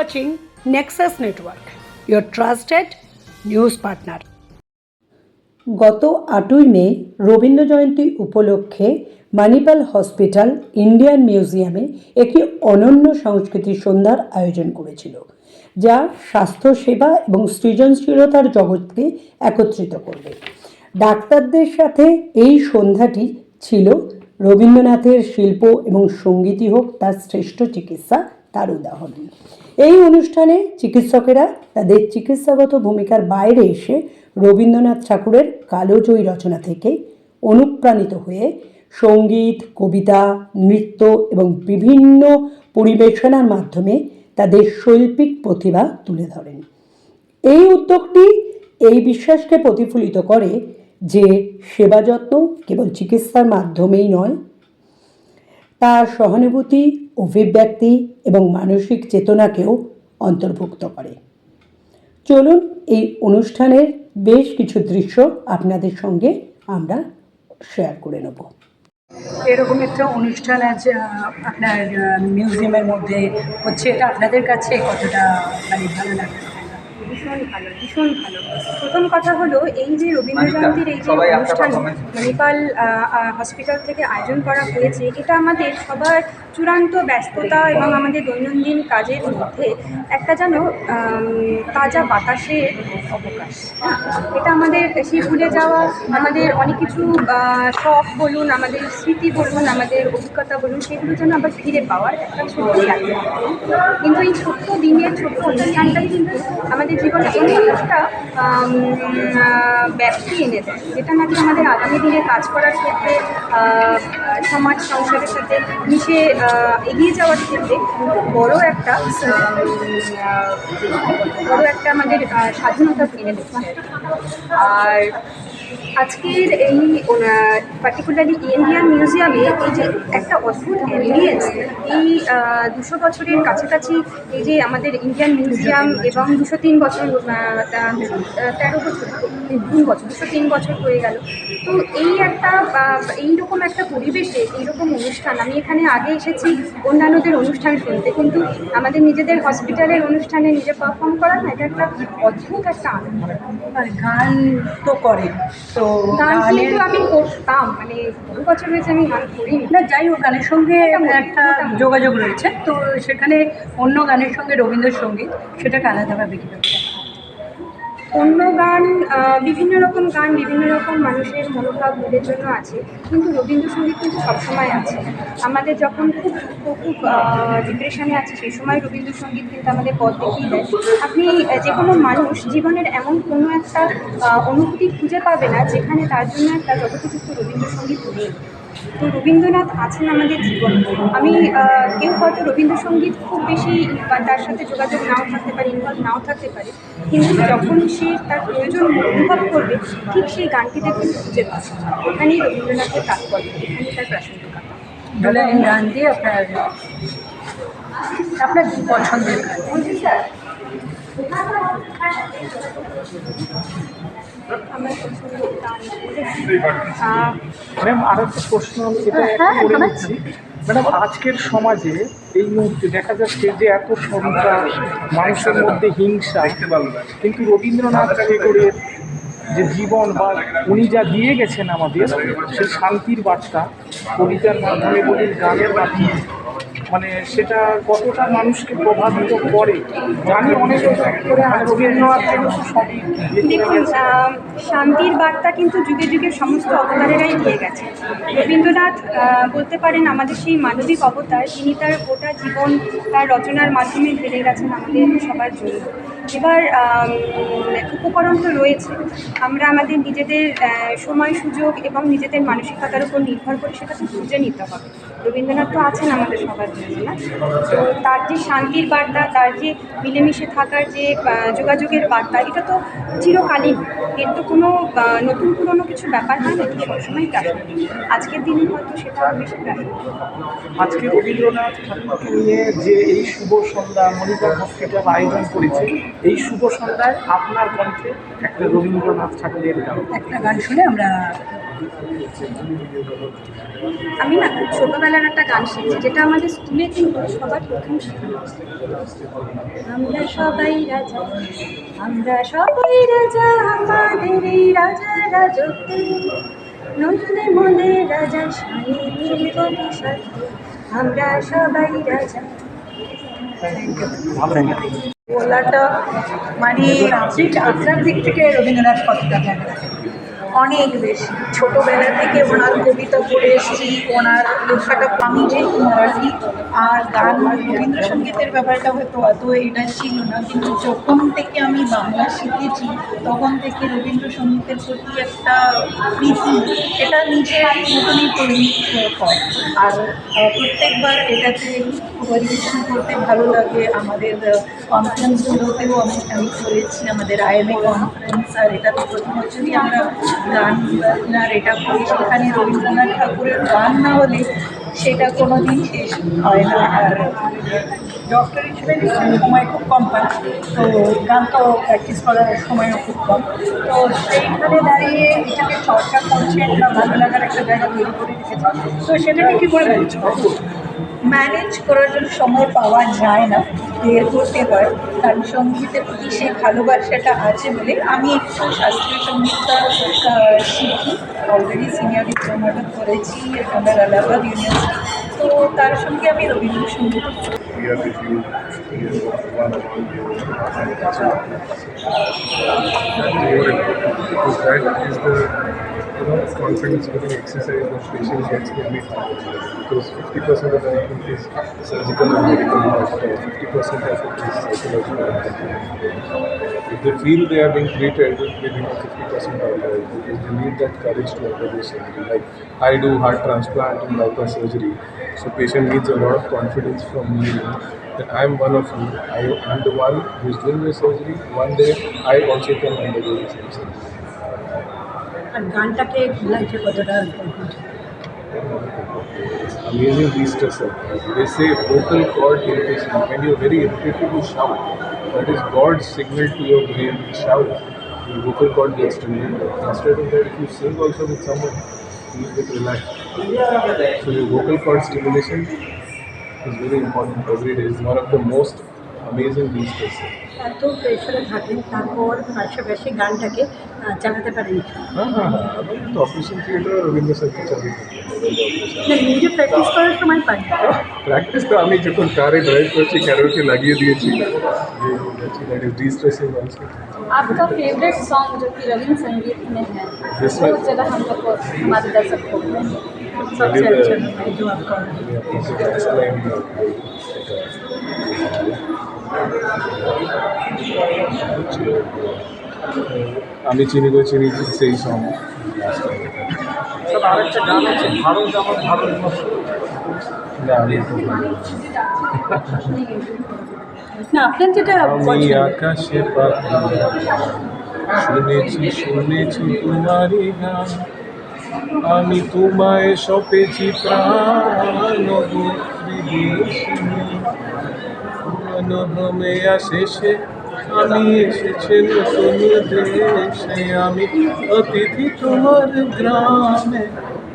watching Nexus Network, your trusted news partner. গত 8ই মে রবীন্দ্র জয়ন্তী উপলক্ষে Manipal hospital Indian মিউজিয়ামে একটি অনন্য সংস্কৃতি সন্ধ্যার আয়োজন করেছিল, যা স্বাস্থ্যসেবা এবং সৃজনশীলতার জগৎকে একত্রিত করবে। ডাক্তারদের সাথে এই সন্ধ্যাটি ছিল রবীন্দ্রনাথের শিল্প এবং সঙ্গীতই হোক তার শ্রেষ্ঠ চিকিৎসা তার উদাহরণ। এই অনুষ্ঠানে চিকিৎসকেরা তাদের চিকিৎসাগত ভূমিকার বাইরে এসে রবীন্দ্রনাথ ঠাকুরের কালজয়ী রচনা থেকে অনুপ্রাণিত হয়ে সঙ্গীত, কবিতা, নৃত্য এবং বিভিন্ন পরিবেশনার মাধ্যমে তাদের শৈল্পিক প্রতিভা তুলে ধরেন। এই উদ্যোগটি এই বিশ্বাসকে প্রতিফলিত করে যে সেবা যত্ন কেবল চিকিৎসার মাধ্যমেই নয়, তা সহানুভূতি, অভিব্যক্তি এবং মানসিক চেতনাকেও অন্তর্ভুক্ত করে। চলুন এই অনুষ্ঠানের বেশ কিছু দৃশ্য আপনাদের সঙ্গে আমরা শেয়ার করে নেব। এরকম একটা অনুষ্ঠান আজ আপনার মিউজিয়ামের মধ্যে হচ্ছে, এটা আপনাদের কাছে কতটা ভালো লাগে? ভীষণ ভালো, ভীষণ ভালো। প্রথম কথা হলো, এই যে রবীন্দ্র জয়ন্তীর এই যে অনুষ্ঠান মণিপাল হসপিটাল থেকে আয়োজন করা হয়েছে, এটা আমাদের সবার চূড়ান্ত ব্যস্ততা এবং আমাদের দৈনন্দিন কাজের মধ্যে একটা যেন তাজা বাতাসের অবকাশ। এটা আমাদের সেই ভুলে যাওয়া আমাদের অনেক কিছু শখ বলুন, আমাদের স্মৃতি বলুন, আমাদের অভিজ্ঞতা বলুন, সেগুলো যেন আবার ফিরে পাওয়ার একটা ছোট্ট জায়গা। কিন্তু এই ছোট্ট দিনের ছোট্ট অনুষ্ঠানটাই কিন্তু আমাদের জীবনে এমন একটা ব্যাপ্তি এনে দেয়, যেটা নাকি আমাদের আগামী দিনে কাজ করার ক্ষেত্রে, সমাজ সংসারের সাথে মিশে এগিয়ে যাওয়ার ক্ষেত্রে বড় একটা আমাদের স্বাধীনতা এনে দিচ্ছে। আর আজকের এই পার্টিকুলারলি ইন্ডিয়ান মিউজিয়ামে এই যে একটা অদ্ভুত অ্যাম্বিয়েন্স, এই 200 বছরের কাছাকাছি এই যে আমাদের ইন্ডিয়ান মিউজিয়াম, এবং 203 বছর 203 বছর হয়ে গেল। তো এইরকম একটা পরিবেশে এইরকম অনুষ্ঠান, আমি এখানে আগে এসেছি অন্যান্যদের অনুষ্ঠান শুনতে, কিন্তু আমাদের নিজেদের হসপিটালের অনুষ্ঠানে নিজে পারফর্ম করা না, এটা একটা অদ্ভুত একটা আনন্দ। আর গান তো করে, তো গান কিন্তু আমি করতাম, বহু বছর হয়েছে আমি গান করিনি। না, যাই হোক, গানের সঙ্গে একটা যোগাযোগ রয়েছে, তো সেখানে অন্য গানের সঙ্গে রবীন্দ্রসঙ্গীত সেটাকে আলাদাভাবে কীভাবে? অন্য গান, বিভিন্ন রকম গান বিভিন্ন রকম মানুষের মনোভাব ওদের জন্য আছে, কিন্তু রবীন্দ্রসঙ্গীত কিন্তু সবসময় আছে। আমাদের যখন খুব ডিপ্রেশনে আছে, সেই সময় রবীন্দ্রসঙ্গীত কিন্তু আমাদের পথ দেখিয়ে দেয়। আপনি যে কোনো মানুষ জীবনের এমন কোনো একটা অনুভূতি খুঁজে পাবে না যেখানে তার জন্য একটা যথোপযুক্ত রবীন্দ্রসঙ্গীত নেই। তো রবীন্দ্রনাথ আছেন আমাদের জীবনে। কেউ হয়তো রবীন্দ্রসঙ্গীত খুব বেশি তার সাথে যোগাযোগ নাও থাকতে পারে, ইনভলভ নাও থাকতে পারে, কিন্তু যখন সে তার প্রয়োজন অনুভব করবে, ঠিক সেই গানটিতে কিন্তু খুঁজে পাবে। এখানেই রবীন্দ্রনাথের তাৎপর্য, এখানেই তার প্রাসঙ্গিকতা। তাহলে এই গান দিয়ে আপনার কি পছন্দের গান? ম্যাম, আর একটা প্রশ্ন করে নিচ্ছি। ম্যাডাম, আজকের সমাজে এই মুহূর্তে দেখা যাচ্ছে যে এত সন্ত্রাস, মানুষের মধ্যে হিংসা, কিন্তু রবীন্দ্রনাথ ঠাকুরের যে জীবন বা উনি যা দিয়ে গেছেন আমাদের, সেই শান্তির বার্তা কবিতার মাধ্যমে বলি, গানের মাধ্যমে, সেটা কতটা মানুষকে প্রভাবিত করে জানি। অনেক করে রবীন্দ্রনাথ সবই দেখুন, শান্তির বার্তা কিন্তু যুগে যুগে সমস্ত অবতারেরাই দিয়ে গেছে। রবীন্দ্রনাথ বলতে পারেন আমাদের সেই মানবিক অবতার, যিনি তার গোটা জীবন তার রচনার মাধ্যমে ফেলে গেছেন আমাদের সবার জন্য। এবার উপকরণ তো রয়েছে, আমরা আমাদের নিজেদের সময় সুযোগ এবং নিজেদের মানসিকতার উপর নির্ভর করে সেটা তো খুঁজে নিতে হবে। রবীন্দ্রনাথ তো আছেন আমাদের সবার জন্য না, তো তার যে শান্তির বার্তা, তার যে মিলেমিশে থাকার যে যোগাযোগের বার্তা, এটা তো চিরকালীন। এর তো কোনো নতুন পুরনো কিছু ব্যাপার হয় না, এটি সবসময় প্রাসঙ্গিক। আজকের দিনে হয়তো সেটা বেশি প্রাসঙ্গিক। আজকে রবীন্দ্রনাথ ঠাকুরকে নিয়ে যে এই শুভ সন্ধ্যা মণিপাল হসপিটাল আয়োজন করেছে, এই শুভ সন্ধ্যায় আপনার কণ্ঠে একটা রবীন্দ্রনাথ ঠাকুরের গান, একটা গান শুনে আমরা আমি না খুব ছোটোবেলার একটা গান শিখছি, যেটা আমাদের স্কুলে কিন্তু সবার প্রথম শেখা। আমরা সবাই রাজা, আমরা সবাই রাজা, আমাদের এই রাজার রাজত্বে নজরে মনে রাজা শানে নীলকণ্ঠে সাথে, আমরা সবাই রাজা। বলাটা মানে আপনার দিক থেকে রবীন্দ্রনাথ কতটা ভালো লাগে? অনেক বেশি। ছোটোবেলা থেকে ওনার কবিতা পড়ে এসেছি, ওনার লেখাটা আমি যেহেতু মারাঠি, আর গান রবীন্দ্রসঙ্গীতের ব্যাপারটা হয়তো অত এটা ছিল না, কিন্তু যখন থেকে আমি বাংলা শিখেছি তখন থেকে রবীন্দ্রসঙ্গীতের প্রতি একটা প্রীতি এটা নিজের মতনই তৈরি হয়। আর প্রত্যেকবার এটাতে পরিবেশন করতে ভালো লাগে। আমাদের কনফারেন্সগুলোতেও আমি করেছি, আমাদের আইএমএ কনফারেন্স, আর এটাতে প্রতি বছরই আমরা গান আর এটা করি। সেখানে রবীন্দ্রনাথ ঠাকুরের গান না হলে সেটা কোনো দিন শেষ হয় না। আর ডক্টর হিসেবে সময় খুব কম পায়, তো গান তো প্র্যাকটিস করার সময়ও খুব কম। তো সেইখানে দাঁড়িয়ে এটাকে চর্চা করছেন বা ভালো লাগার একটা জায়গা তৈরি করে রেখেছেন, তো সেটাকে কী করে ম্যানেজ করার জন্য সময় পাওয়া যায় না, বের করতে হয়। কারণ সঙ্গীতের প্রতি সেই ভালোবাসাটা আছে বলে আমি একটু শাস্ত্রীয় সঙ্গীতটা শিখি। অলরেডি সিনিয়র ডিপ্লোমাটা করেছি আমার এলাহাবাদ ইউনিভার্সিটি, তো তার সঙ্গে আমি Rabindrasangeet here with you, here with one of because that is the confidence building exercise that patient gets every time. Because 50% of the treatment is surgical and medical, but 50% of it is psychological. If they feel they are being treated, they become 50% of it because they need that courage to undergo surgery. Like I do heart transplant and bypass surgery, so patient needs a lot of confidence from me that I am one of you. I am the one who is doing the surgery. One day I also can undergo the same surgery. আর গানটাকে লাইফে কতটা It's amazing de-stressor. They say vocal cord irritation. When you're very irritated, you shout. That is God's signal to your brain. Shout. Your vocal cord gets stimulated. Instead of that, if you sing also with someone, you get relaxed. So your vocal cord stimulation is very important every day. It's one of the most amazing de-stressor. এত প্রেশারে থাকেন, তারপর পাশাপাশি গানটাকে চালাতে পারেন। तो operation theatre और रविंद्र सर की चली নিজে প্র্যাকটিস করার সময় পাই। प्रैक्टिस तो আমি যখন কারে ড্রাইভ করছি ক্যারোকে লাগিয়ে দিয়েছি दैट इज डिस्ट्रेसिंग आल्सो आपका फेवरेट सॉन्ग जो कि रविंद्र संगीत में है वो जरा हम लोग को हमारे दर्शक को सबसे अच्छा जो आपका আমি চিনি গো চিনি সেই সং আরেকটা গান আছে ভারত আমার ভারতবর্ষ। না আপনার যেটা আমি আকাশে পাখি শুনেছি শুনেছি তোমারই গান আমি তোমায় সপেছি প্রাণ গো বিদেশিনী মনোরমে শেষে আমি এসেছি নতুন দেশে আমি অতিথি তোমার গ্রামে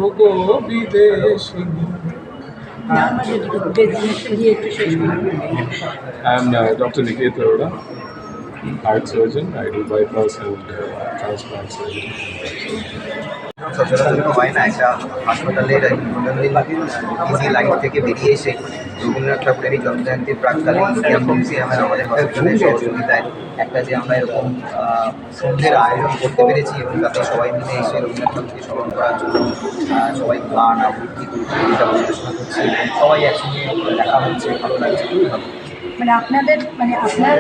ও গো বিদেশিনী। I am Dr. Niket Arora, heart surgeon. I do bypass and transplant surgery. সচরাচর হয় না একটা হাসপাতালের দৈনন্দিন লাইফ থেকে বেরিয়ে এসে রবীন্দ্রনাথ ঠাকুরের এই জন্মজয়ন্তীর প্রাককালে ইন্ডিয়ান মিউজিয়ামের আমাদের হসপিটালের সহযোগিতায় একটা যে আমরা এরকম সন্ধ্যের আয়োজন করতে পেরেছি এবং তাতে সবাই মিলে এসে রবীন্দ্রনাথ ঠাকুরকে স্মরণ করার জন্য সবাই গান আবৃত্তি কবিতা পরিবেশনা করছে এবং সবাই একসঙ্গে দেখা হচ্ছে, ভালো লাগছে, খুবই ভালো। মানে আপনাদের মানে আপনার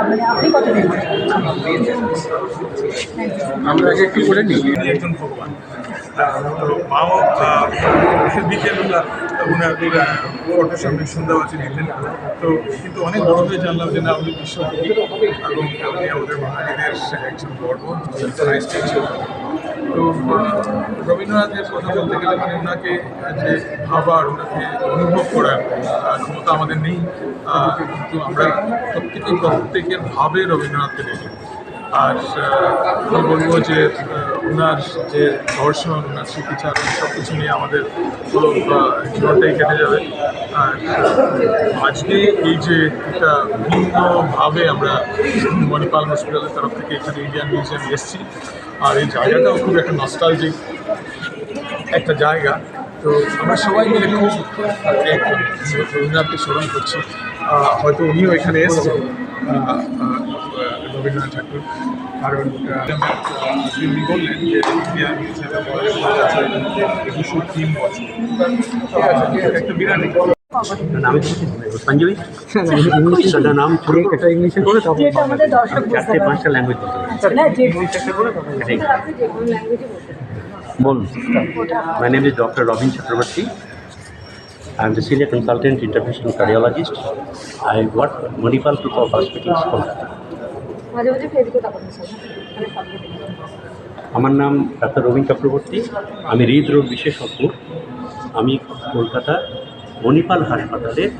মানে আপনি কত দিন আমরা আগে একটু করে নিই একজন ভগবান তো মাও বিকেলবেলা ওনার ফটোর সামনে সন্ধ্যাবাসী নিলেন। তো কিন্তু অনেক বড় হয়ে জানলাম যে না উনি বিশ্বকবি এবং উনি আমাদের বাঙালিদের একজন গর্ব স্ট্যাচু। তো রবীন্দ্রনাথের কথা বলতে গেলে মানে ওনাকে যে ভাবার ওনাকে অনুভব করার ক্ষমতা আমাদের নেই, কিন্তু আমরা প্রত্যেকের ভাবে রবীন্দ্রনাথকে দেখি। আর আমি বলবো যে ওনার যে দর্শন, ওনার স্মৃতিচার সব কিছু নিয়ে আমাদের পুরো জীবনটাই কেটে যাবে। আর আজকে এই যে একটা ভিন্নভাবে আমরা মণিপাল হসপিটালের তরফ থেকে এখানে ইন্ডিয়ান মিউজিয়াম এসেছি, আর এই জায়গাটাও খুব একটা নস্টালজিক একটা জায়গা। তো আমরা সবাই মিলে খুব রবীন্দ্রনাথকে স্মরণ করছি। হয়তো উনিও এখানে এসেছেন, রবীন্দ্রনাথ ঠাকুর, কারণ উনি বললেন যে ইন্ডিয়ান মিউজিয়ামে 203 বছর, ঠিক আছে, একটা বিরাট নামে সঞ্জীবী সেটা নাম ছোট একটা ইংলিশে করে তখন চারটে পাঁচটা ল্যাঙ্গুয়েজ বলুন। My name is doctor Robin Chakraborty. I am the senior consultant interventional cardiologist. I work Manipal Group of Hospitals, Kolkata. আমার নাম ডাক্তার রবিন চক্রবর্তী। আমি হৃদরোগ বিশেষজ্ঞ। আমি কলকাতা মণিপাল হাসপাতালের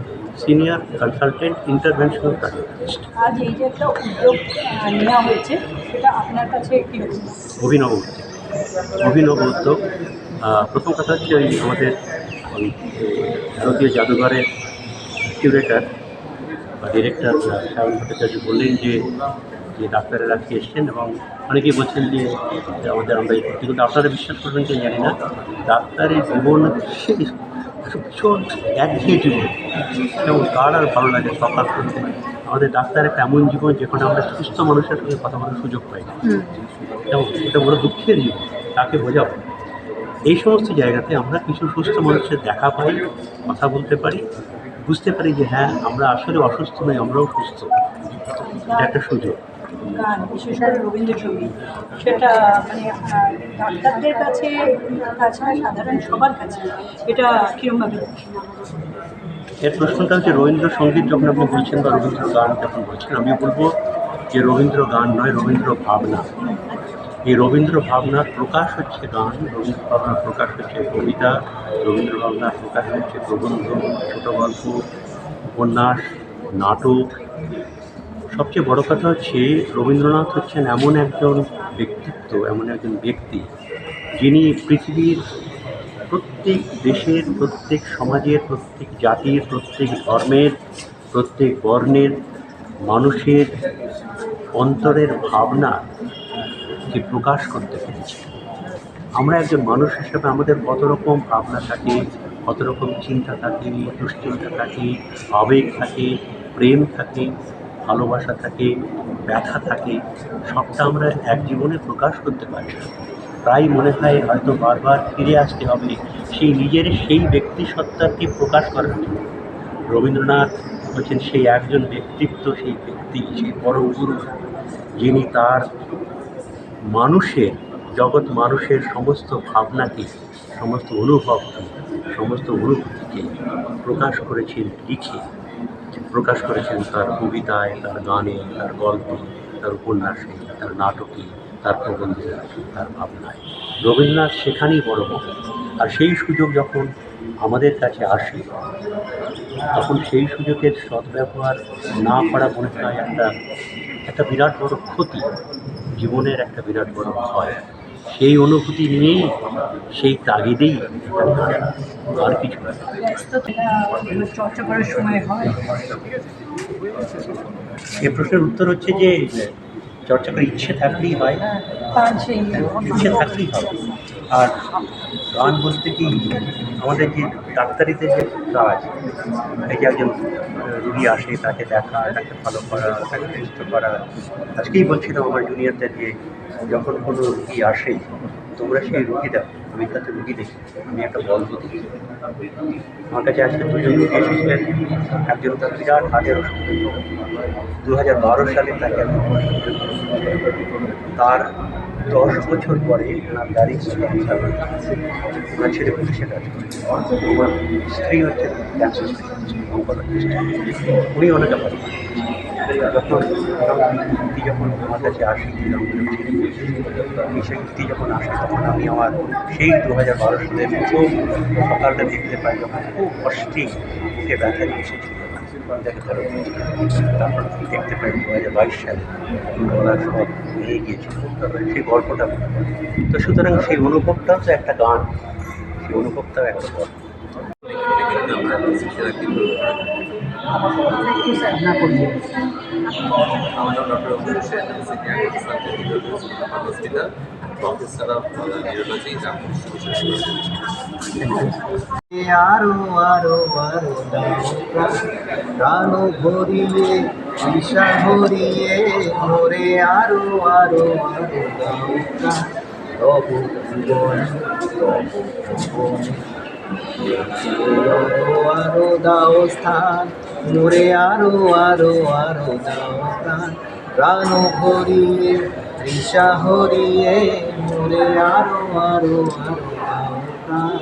সিনিয়র কনসালটেন্ট ইন্টারভেনশনাল কার্ডিওলজিস্ট। আজ এই যে একটা উদ্যোগ নেওয়া হয়েছে সেটা আপনার কাছে কীরকম? অভিনব উদ্যোগ। প্রথম কথা হচ্ছে ওই আমাদের ওই ভারতীয় জাদুঘরের কিউরেটার বা ডিরেক্টর সায়ন ভট্টাচার্য বললেন যে ডাক্তারেরা আজকে এসছেন এবং অনেকেই বলছেন যে আমরা এই করতে, কিন্তু আপনারা বিশ্বাস করবেন যে জানি না, ডাক্তারের জীবন হচ্ছে ভীষণ একঘেয়ে জীবন এবং কার আর ভালো লাগে সকাল করতে। আমাদের ডাক্তার একটা এমন জীবন যেখানে আমরা সুস্থ মানুষের সঙ্গে কথা বলার সুযোগ পাই না, এবং এটা বড় দুঃখের জীবন, তাকে বোঝাবো। এই সমস্ত জায়গাতে আমরা কিছু সুস্থ মানুষের দেখা পাই, কথা বলতে পারি, বুঝতে পারি যে হ্যাঁ আমরা আসলে অসুস্থ নই, আমরাও সুস্থ। এটা একটা সুযোগ। গান, বিশেষ করে রবীন্দ্রসঙ্গীত, সেটা মানে ডাক্তারদের কাছে, তাছাড়া সাধারণ সবার কাছে এটা কীরকমভাবে দেখেন? এর প্রশ্নটা হচ্ছে রবীন্দ্রসঙ্গীত যখন আপনি বলছেন বা রবীন্দ্র গান যখন বলছেন, আমি বলবো যে রবীন্দ্র গান নয়, রবীন্দ্র ভাবনা। এই রবীন্দ্র ভাবনার প্রকাশ হচ্ছে গান, রবীন্দ্র ভাবনার প্রকাশ হচ্ছে কবিতা, রবীন্দ্র ভাবনার প্রকাশ হচ্ছে প্রবন্ধ, ছোট গল্প, উপন্যাস, নাটক। সবচেয়ে বড় কথা হচ্ছে রবীন্দ্রনাথ হচ্ছেন এমন একজন ব্যক্তিত্ব, এমন একজন ব্যক্তি যিনি পৃথিবীর প্রত্যেক দেশের, প্রত্যেক সমাজের, প্রত্যেক জাতির, প্রত্যেক ধর্মের, প্রত্যেক বর্ণের মানুষের অন্তরের ভাবনাকে প্রকাশ করতে পেরেছে। আমরা একজন মানুষ হিসেবে আমাদের কত রকম ভাবনা থাকে, কত রকম চিন্তা থাকে, দুশ্চিন্তা থাকে, আবেগ থাকে, প্রেম থাকে, ভালোবাসা থাকে, ব্যথা থাকে, সবটা আমরা এক জীবনে প্রকাশ করতে পারি না। প্রায় মনে হয় হয়তো বারবার ফিরে আসতে হবে সেই ব্যক্তি সত্তাকে প্রকাশ করার জন্য। রবীন্দ্রনাথ হচ্ছেন সেই একজন ব্যক্তিত্ব, সেই ব্যক্তি, সেই পরম গুরু, যিনি তার জগৎ মানুষের সমস্ত ভাবনাকে, সমস্ত অনুভবকে, সমস্ত অনুভূতিকে প্রকাশ করেছেন লিখে, প্রকাশ করেছেন তার কবিতায়, তার গানে, তার গল্পে, তার উপন্যাসে, তার নাটকে, তার প্রবন্ধে, তার ভাবনায়। রবীন্দ্রনাথ সেখানেই বড় হন। আর সেই সুযোগ যখন আমাদের কাছে আসে, তখন সেই সুযোগের সদ্ব্যবহার না করা মনে হয় একটা বিরাট বড় ক্ষতি, জীবনের একটা বিরাট বড় ভয়। সেই অনুভূতি নিয়েই, সেই তাগিদেই আর কিছু না। চর্চা করার সময় হয়? এ প্রশ্নের উত্তর হচ্ছে যে চর্চা করার ইচ্ছে থাকলেই হয়, ইচ্ছে থাকলেই হবে। আর গান বলতে কি, আমাদের যে ডাক্তারিতে যে কাজ, এই যে একজন রুগী আসে, তাকে দেখা, তাকে ভালো করা, তাকে সুস্থ করা। আজকেই বলছিলাম আমার জুনিয়রদের যে যখন কোনো রুগী আসে, তোমরা সেই রুগী দেখো, আমি তাতে রুগী দেখি, আমি একটা গল্প দেখি। আমার কাছে আজকে দুজন রুগী এসেছিলেন। একজন তার বিরাট হার্টের অসুখ, 2012 সালে তাকে তার 10 বছর পরে ওনার গাড়ি ওনার ছেলে পুলিশে কাজ করে। আমার স্ত্রী হচ্ছে ক্যান্সার অঙ্কোলজিস্ট, উনি অনেকে ভালো। যখন ব্যক্তি যখন আমার কাছে আসে, সেই ব্যক্তি যখন আসে, তখন আমি আমার সেই 2012 সালের প্রথম সকালটা দেখতে পাই, যখন খুব কষ্টে বুকে ব্যথা নিয়ে এসেছিল। দেখে তারা তারপর দেখতে পাই 2022 সালে ওরা সব হয়ে গিয়েছিল, তারপরে সেই গল্পটা মনে পড়ে। তো সুতরাং সেই অনুভবটাও তো একটা গান, সেই অনুভবটাও একটা গল্প। আমার নাম doctor Amar Hossain, hospital, professor of neurology, আরো আরো আরো প্রাণ ভরিয়ে ঈশা ভরিয়ে মোরে আরো আরো আরো তবু জীবন আরো দাও স্থান মোরে আরো আরো আরো দাও প্রাণ প্রাণ ভরিয়ে ঈশা হরিয়ে মোরে আরো আরো আরো দাও প্রাণ।